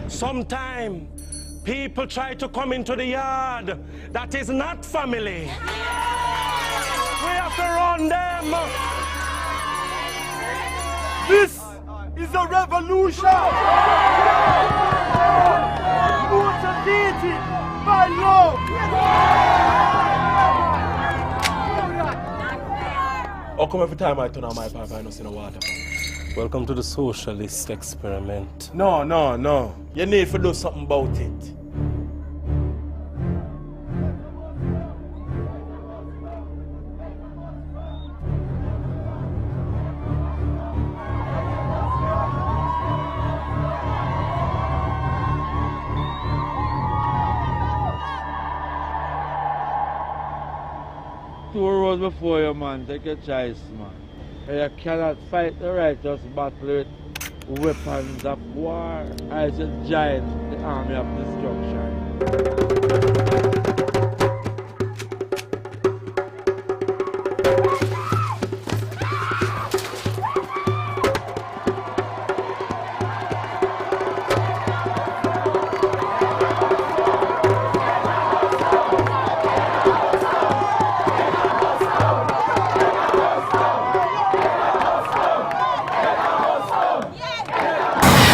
Sometimes people try to come into the yard that is not family. We have to run them. This is a revolution! Motivated by love! How come every time I turn on my pipe I don't see no water? Welcome to the socialist experiment. No. You need to do something about it. Two roads before you, man. Take your choice, man. You cannot fight the righteous battle with weapons of war. As a giant, the army of destruction.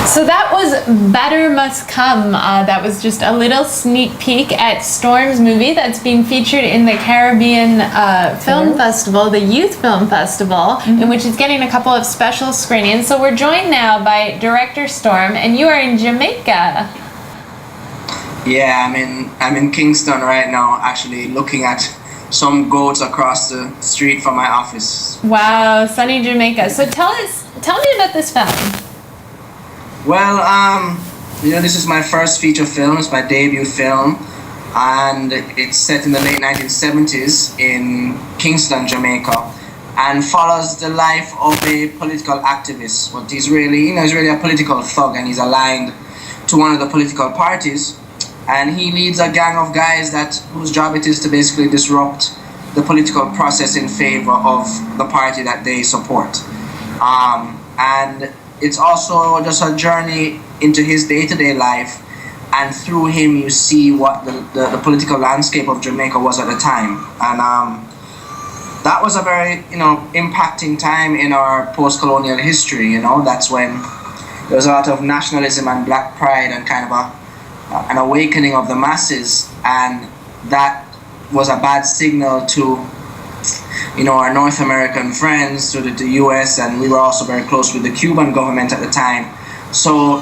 So that was Better Mus Come. That was just a little sneak peek at Storm's movie that's being featured in the Carribean Film Festival, the Youth Film Festival, in which it's getting a couple of special screenings. So we're joined now by director Storm, and you are in Jamaica. Yeah, I'm in Kingston right now, actually looking at some goats across the street from my office. Wow, sunny Jamaica. So tell me about this film. Well, this is my first feature film. It's my debut film, and it's set in the late 1970s in Kingston, Jamaica, and follows the life of a political activist. But he's really a political thug, and he's aligned to one of the political parties, and he leads a gang of guys whose job it is to basically disrupt the political process in favor of the party that they support. And it's also just a journey into his day-to-day life, and through him you see what the political landscape of Jamaica was at the time. And that was a very impacting time in our post-colonial history. That's when there was a lot of nationalism and black pride and kind of an awakening of the masses, and that was a bad signal to our North American friends, to the US, and we were also very close with the Cuban government at the time. So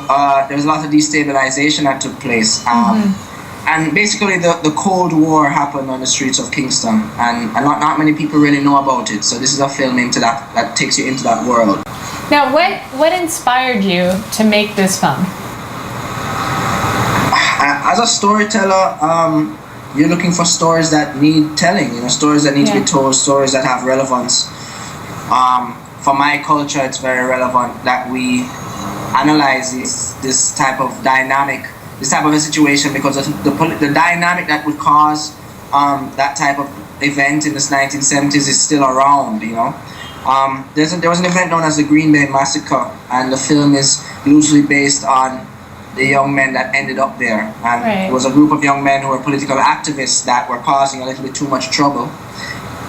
there was a lot of destabilization that took place. And basically the Cold War happened on the streets of Kingston, and not many people really know about it. So this is a film into that takes you into that world. Now, what inspired you to make this film? As a storyteller, you're looking for stories that need telling, stories that need to be told, stories that have relevance. For my culture, it's very relevant that we analyze this type of dynamic, this type of a situation, because the dynamic that would cause that type of event in the 1970s is still around. There was an event known as the Green Bay Massacre, and the film is loosely based on the young men that ended up there. And it was a group of young men who were political activists that were causing a little bit too much trouble,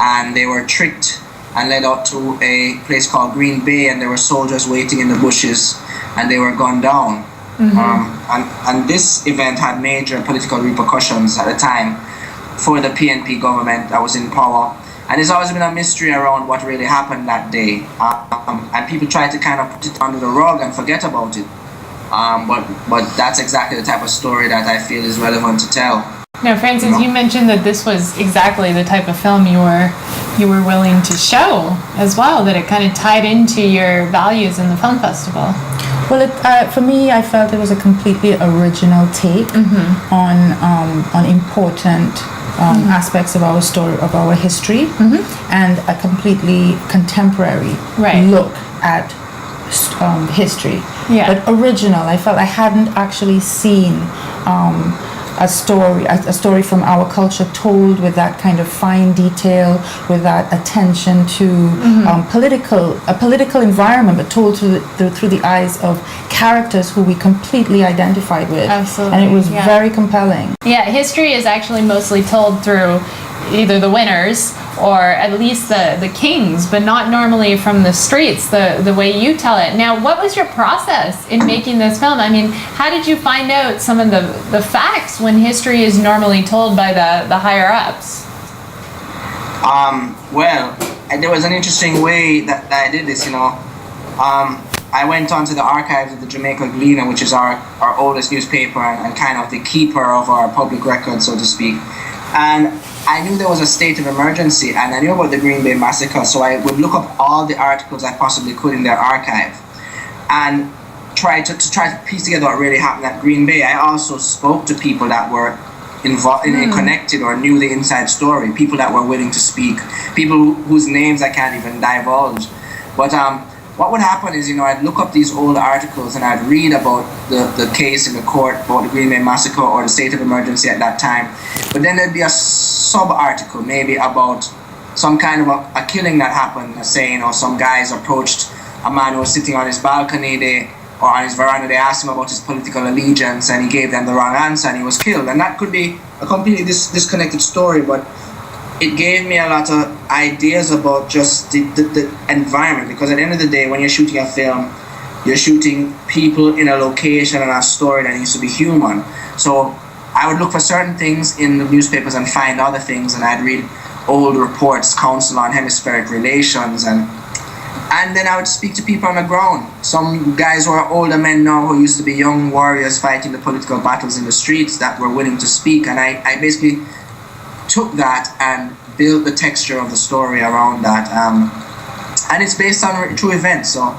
and they were tricked and led out to a place called Green Bay, and there were soldiers waiting in the bushes, and they were gunned down. And this event had major political repercussions at the time for the PNP government that was in power. And there's always been a mystery around what really happened that day. And people try to kind of put it under the rug and forget about it. But that's exactly the type of story that I feel is relevant to tell. Now, Francis, you mentioned that this was exactly the type of film you were willing to show as well, that it kind of tied into your values in the film festival. Well, for me, I felt it was a completely original take on important aspects of our story, of our history, and a completely contemporary look at history. But original. I felt I hadn't actually seen a story from our culture told with that kind of fine detail, with that attention to a political environment, but told through the eyes of characters who we completely identified with. Absolutely, And it was very compelling. Yeah, history is actually mostly told through either the winners or at least the kings, but not normally from the streets, the way you tell it. Now, what was your process in making this film? I mean, how did you find out some of the facts when history is normally told by the higher ups? Well, there was an interesting way that I did this, you know. I went onto the archives of the Jamaica Gleaner, which is our oldest newspaper and kind of the keeper of our public record, so to speak. And I knew there was a state of emergency, and I knew about the Green Bay Massacre, so I would look up all the articles I possibly could in their archive and try to piece together what really happened at Green Bay. I also spoke to people that were involved, connected or knew the inside story, people that were willing to speak, people whose names I can't even divulge. But what would happen is, you know, I'd look up these old articles and I'd read about the case in the court about the Green Bay Massacre or the state of emergency at that time. But then there'd be a sub-article maybe about some kind of a killing that happened, saying, or some guys approached a man who was sitting on his balcony or on his veranda. They asked him about his political allegiance and he gave them the wrong answer and he was killed. And that could be a completely disconnected story, but it gave me a lot of ideas about just the environment, because at the end of the day, when you're shooting a film, you're shooting people in a location and a story that needs to be human. So I would look for certain things in the newspapers and find other things, and I'd read old reports, Council on Hemispheric Relations, and then I would speak to people on the ground. Some guys who are older men now who used to be young warriors fighting the political battles in the streets that were willing to speak, and I basically took that and built the texture of the story around that, and it's based on true events. So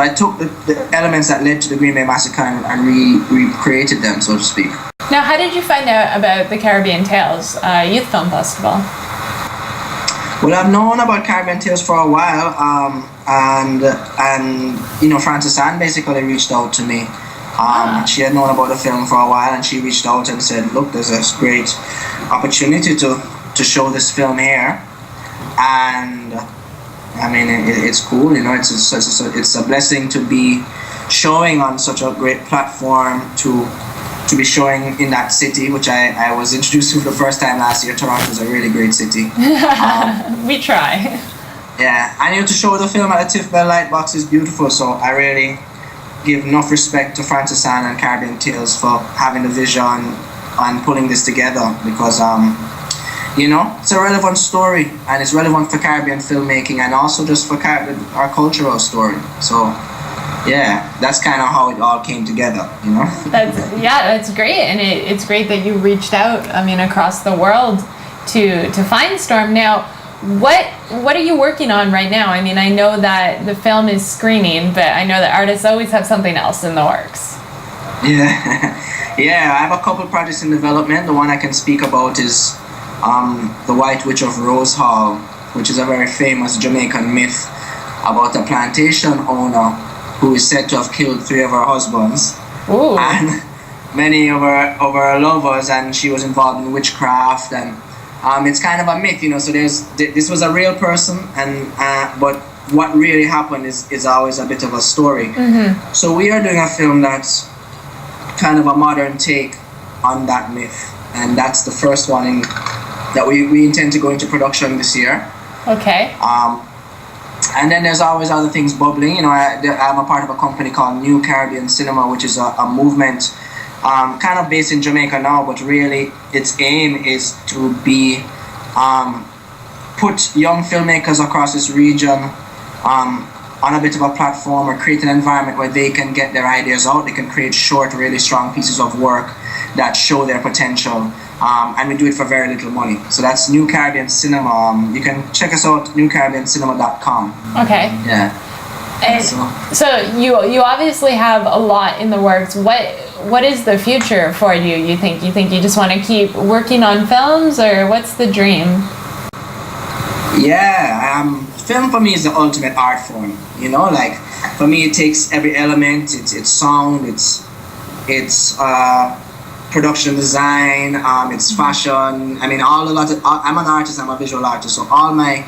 I took the elements that led to the Green Bay Massacre and recreated them, so to speak. Now, how did you find out about the Carribean Tales Youth Film Festival? Well, I've known about Carribean Tales for a while, and you know, Frances Ann basically reached out to me. She had known about the film for a while, and she reached out and said, look, there's this great opportunity to show this film here, and I mean, it's cool, you know, it's a blessing to be showing on such a great platform, to be showing in that city, which I was introduced to for the first time last year. Toronto is a really great city. We try. Yeah, I knew to show the film at the TIFF Bell Lightbox is beautiful, so I really give enough respect to Frances Ann and Caribbean Tales for having the vision and pulling this together, because you know, it's a relevant story and it's relevant for Caribbean filmmaking and also just for our cultural story. So yeah, that's kind of how it all came together, you know. That's great, and it's great that you reached out, I mean, across the world to find Storm. Now, what are you working on right now? I mean, I know that the film is screening, but I know that artists always have something else in the works. Yeah, I have a couple projects in development. The one I can speak about is The White Witch of Rose Hall, which is a very famous Jamaican myth about a plantation owner who is said to have killed 3 of her husbands. Ooh. And many of her lovers, and she was involved in witchcraft, and it's kind of a myth, you know. So this was a real person, and but what really happened is always a bit of a story. Mm-hmm. So we are doing a film that's kind of a modern take on that myth, and that's the first one that we intend to go into production this year. Okay. And then there's always other things bubbling. You know, I'm a part of a company called New Caribbean Cinema, which is a movement kind of based in Jamaica now, but really its aim is to be put young filmmakers across this region on a bit of a platform, or create an environment where they can get their ideas out. They can create short, really strong pieces of work that show their potential. And we do it for very little money. So that's New Caribbean Cinema. You can check us out, newcaribbeancinema.com. Okay. Yeah. And so you obviously have a lot in the works. What is the future for you? You think you just want to keep working on films, or what's the dream? Yeah, film for me is the ultimate art form. You know, like for me, it takes every element. It's sound. It's production design, it's fashion. I mean, I'm an artist, I'm a visual artist, so all my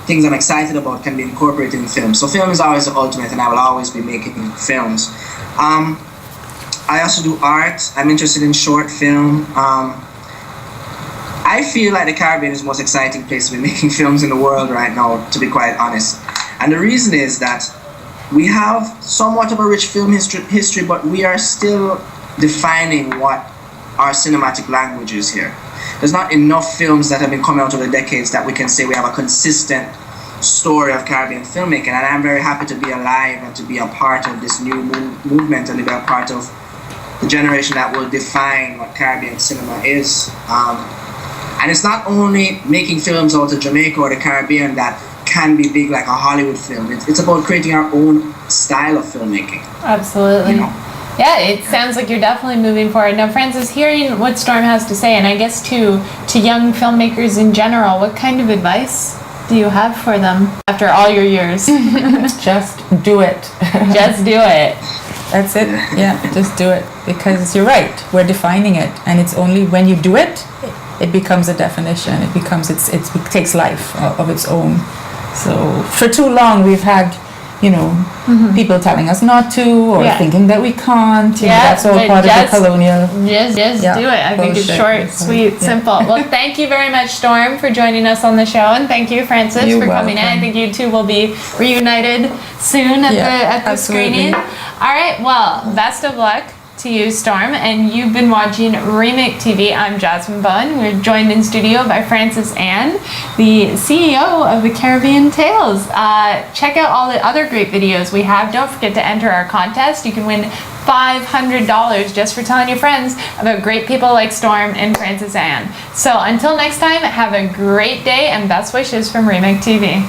things I'm excited about can be incorporated in film. So film is always the ultimate, and I will always be making films. I also do art. I'm interested in short film. I feel like the Caribbean is the most exciting place to be making films in the world right now, to be quite honest. And the reason is that we have somewhat of a rich film history, but we are still defining what our cinematic language is here. There's not enough films that have been coming out over the decades that we can say we have a consistent story of Caribbean filmmaking, and I'm very happy to be alive and to be a part of this new movement and to be a part of the generation that will define what Caribbean cinema is. And it's not only making films out of Jamaica or the Caribbean that can be big like a Hollywood film. It's about creating our own style of filmmaking. Absolutely. You know? Yeah, it sounds like you're definitely moving forward. Now, Francis, hearing what Storm has to say, and I guess to young filmmakers in general, what kind of advice do you have for them after all your years? Just do it. Just do it. That's it. Yeah, just do it. Because you're right, we're defining it, and it's only when you do it, it becomes a definition. It becomes it takes life of its own. So for too long we've had, people telling us not to, or thinking that we can't. That's all part of the colonial. Just do it. I think it's short, sweet, simple. Well, thank you very much, Storm, for joining us on the show, and thank you, Francis, for coming in. I think you two will be reunited soon at the screening. All right. Well, best of luck to you, Storm, and you've been watching Remake TV. I'm Jasmine Bowen. We're joined in studio by Francis Ann, the CEO of the Carribean Tales. Check out all the other great videos we have. Don't forget to enter our contest. You can win $500 just for telling your friends about great people like Storm and Francis Ann. So until next time, have a great day and best wishes from Remake TV.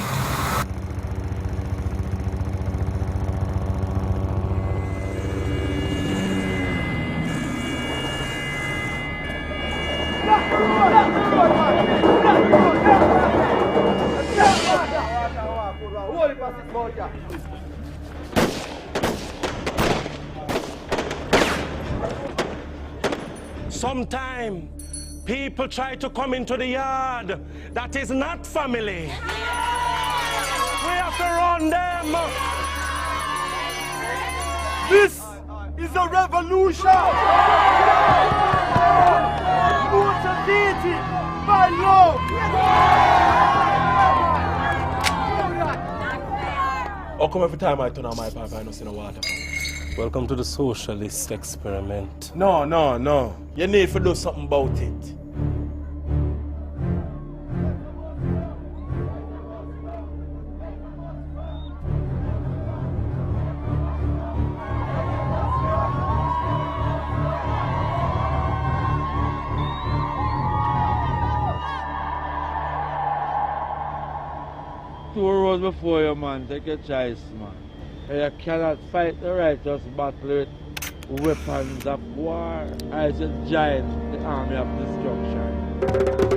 Sometimes people try to come into the yard. That is not family. We have to run them. This is a revolution! Motivated by love! How come every time I turn on my pipe, I don't see no water? Welcome to the socialist experiment. No. You need to do something about it. Two roads before you, man. Take your choice, man. You cannot fight the righteous battle with weapons of war. As a giant, the army of destruction.